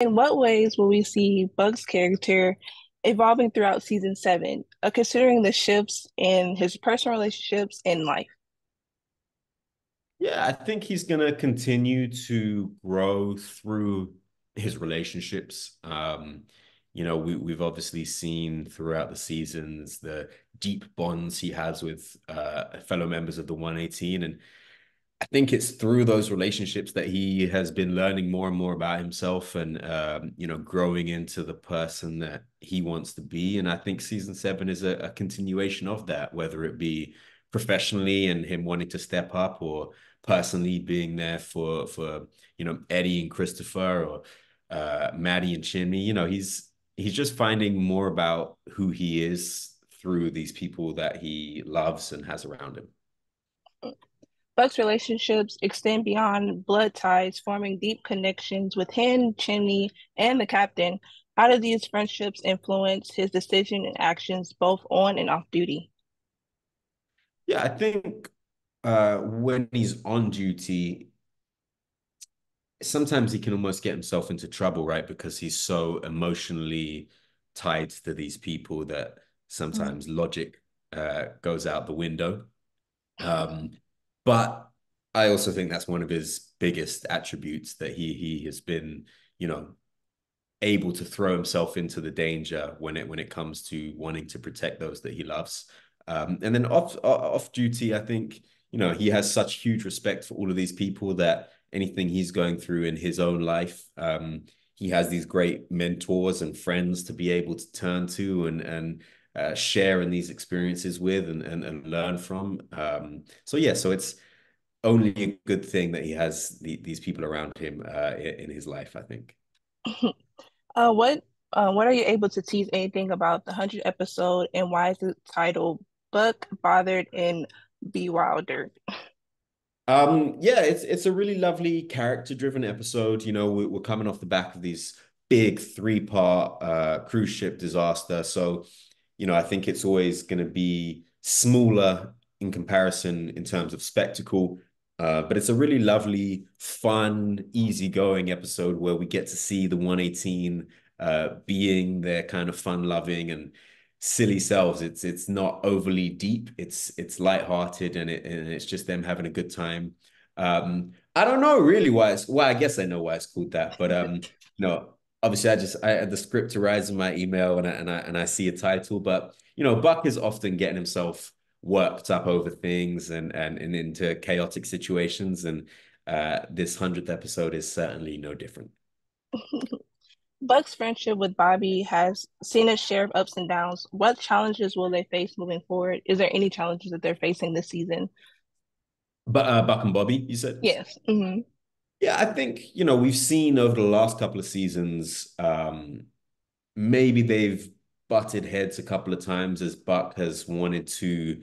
In what ways will we see Bug's character evolving throughout season seven, considering the shifts in his personal relationships and life? Yeah, I think he's going to continue to grow through his relationships. We've obviously seen throughout the seasons the deep bonds he has with fellow members of the 118. And I think it's through those relationships that he has been learning more and more about himself and, growing into the person that he wants to be. And I think season seven is a continuation of that, whether it be professionally and him wanting to step up or personally being there for Eddie and Christopher or Maddie and Chimney. He's just finding more about who he is through these people that he loves and has around him. Buck's relationships extend beyond blood ties, forming deep connections with him, Chimney, and the captain. How do these friendships influence his decision and actions both on and off duty? Yeah, I think when he's on duty, sometimes he can almost get himself into trouble, right? Because he's so emotionally tied to these people that Mhm. sometimes logic goes out the window. Um, but I also think that's one of his biggest attributes that he has been, you know, able to throw himself into the danger when it comes to wanting to protect those that he loves. And then off duty, I think he has such huge respect for all of these people that anything he's going through in his own life, he has these great mentors and friends to be able to turn to and share in these experiences with and learn from. So it's only a good thing that he has these people around him in his life, I think. Uh, what what are you able to tease anything about the 100th episode and why is it titled Buck, Bothered, and Bewildered? Yeah, it's a really lovely character-driven episode. We're coming off the back of these big three-part cruise ship disaster. So, I think it's always going to be smaller in comparison in terms of spectacle. But it's a really lovely, fun, easygoing episode where we get to see the 118 being their kind of fun-loving and silly selves. It's not overly deep. It's lighthearted and it's just them having a good time. I don't know really why it's well, I guess I know why it's called that, but no, obviously I the script arrives in my email and I see a title, but Buck is often getting himself worked up over things and into chaotic situations, and this 100th episode is certainly no different. Buck's friendship with Bobby has seen its share of ups and downs. What challenges will they face moving forward? Is there any challenges that they're facing this season? But Buck and Bobby, you said? Yes. Yeah, I think, we've seen over the last couple of seasons, maybe they've butted heads a couple of times as Buck has wanted to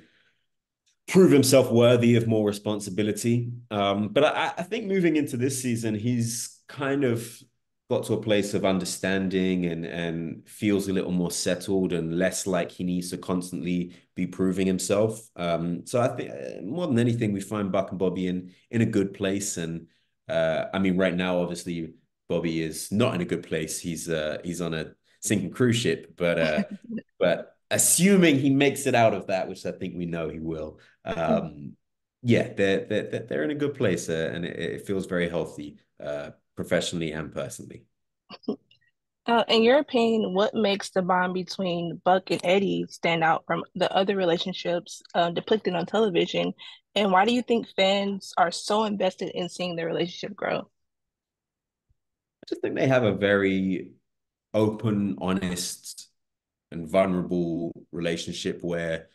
prove himself worthy of more responsibility. But I think moving into this season, he's kind of got to a place of understanding and feels a little more settled and less like he needs to constantly be proving himself. So I think more than anything, we find Buck and Bobby in a good place. And I mean, right now, obviously, Bobby is not in a good place. He's on a sinking cruise ship, but assuming he makes it out of that, which I think we know he will, Mhm. yeah, they're in a good place, and it feels very healthy, professionally and personally. In your opinion, what makes the bond between Buck and Eddie stand out from the other relationships depicted on television? And why do you think fans are so invested in seeing their relationship grow? I just think they have a very open, honest, and vulnerable relationship where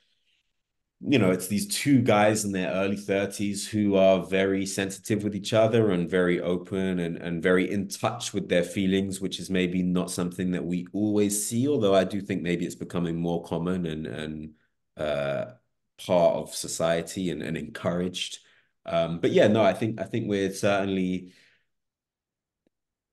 it's these two guys in their early 30s who are very sensitive with each other and very open and very in touch with their feelings, which is maybe not something that we always see, although I do think maybe it's becoming more common and uh, part of society and encouraged. But yeah, no, I think we're certainly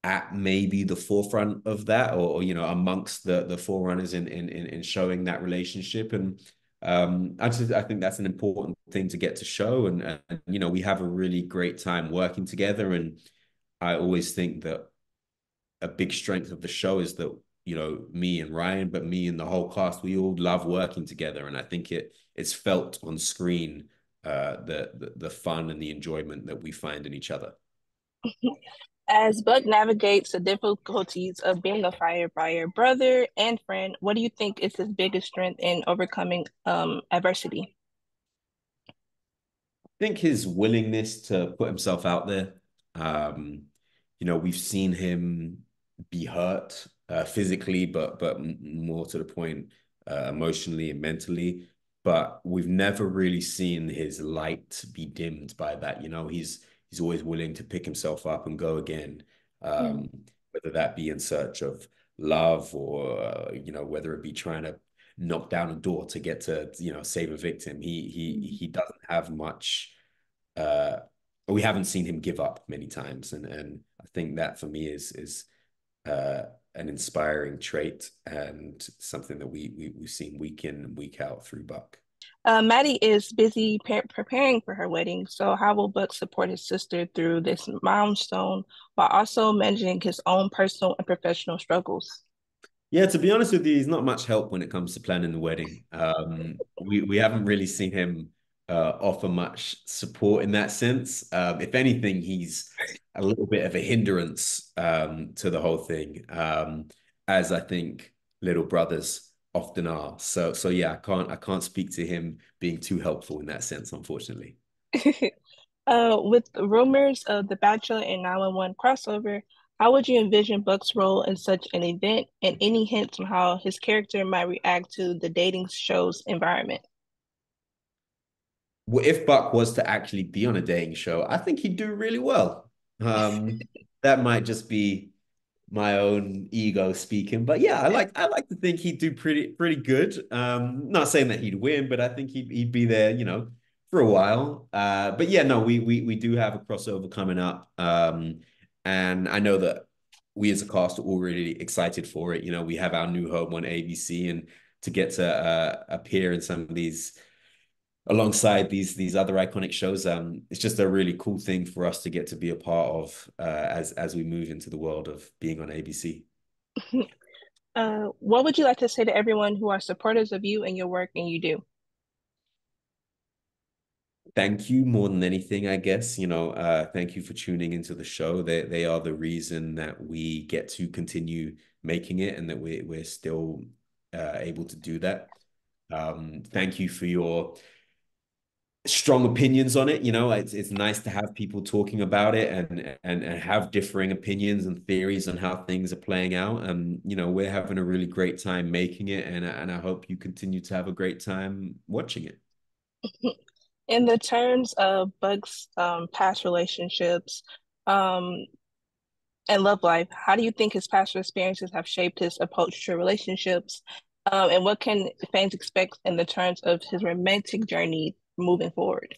at maybe the forefront of that or amongst the forerunners in showing that relationship. And I think that's an important thing to get to show, and we have a really great time working together. And I always think that a big strength of the show is that, me and Ryan, but me and the whole cast, we all love working together. And I think it's felt on screen, the fun and the enjoyment that we find in each other. As Buck navigates the difficulties of being a firefighter, brother, and friend, what do you think is his biggest strength in overcoming adversity? Think his willingness to put himself out there. We've seen him be hurt physically, but more to the point, emotionally and mentally. But we've never really seen his light be dimmed by that. He's always willing to pick himself up and go again. Mm. Um, whether that be in search of love or whether it be trying to knock down a door to get to save a victim. He doesn't have much. Uh, we haven't seen him give up many times, and I think that for me is uh, an inspiring trait and something that we've seen week in and week out through Buck. Maddie is busy preparing for her wedding, so how will Buck support his sister through this milestone while also managing his own personal and professional struggles? Yeah, to be honest with you, he's not much help when it comes to planning the wedding. We haven't really seen him offer much support in that sense. If anything, he's a little bit of a hindrance to the whole thing, as I think little brothers often are. So yeah, I can't speak to him being too helpful in that sense, unfortunately. With rumors of The Bachelor and 911 crossover, how would you envision Buck's role in such an event, and any hints on how his character might react to the dating show's environment? Well, if Buck was to actually be on a dating show, I think he'd do really well. That might just be my own ego speaking, but yeah, I like to think he'd do pretty good. Not saying that he'd win, but I think he'd be there, for a while. But yeah, no, we do have a crossover coming up, and I know that we as a cast are all really excited for it. We have our new home on ABC, and to get to appear in some of these alongside these other iconic shows. It's just a really cool thing for us to get to be a part of as we move into the world of being on ABC. What would you like to say to everyone who are supporters of you and your work and you do? Thank you more than anything, I guess. Thank you for tuning into the show. They are the reason that we get to continue making it and that we're still able to do that. Thank you for your strong opinions on it. It's nice to have people talking about it and have differing opinions and theories on how things are playing out. And we're having a really great time making it, and I hope you continue to have a great time watching it. In the terms of Buck's past relationships um, and love life, how do you think his past experiences have shaped his approach to relationships? And what can fans expect in the terms of his romantic journey moving forward?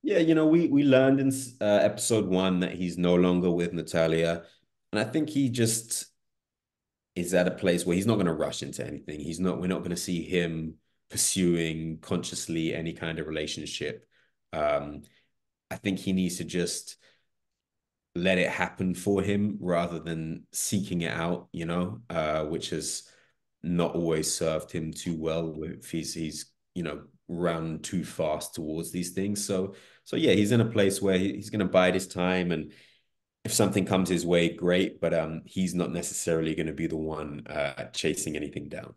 Yeah, we learned in episode 1 that he's no longer with Natalia, and I think he just is at a place where he's not going to rush into anything. We're not going to see him pursuing consciously any kind of relationship. Um, I think he needs to just let it happen for him rather than seeking it out, which has not always served him too well if he's run too fast towards these things. So yeah, he's in a place where he's going to bide his time, and if something comes his way, great, but he's not necessarily going to be the one chasing anything down.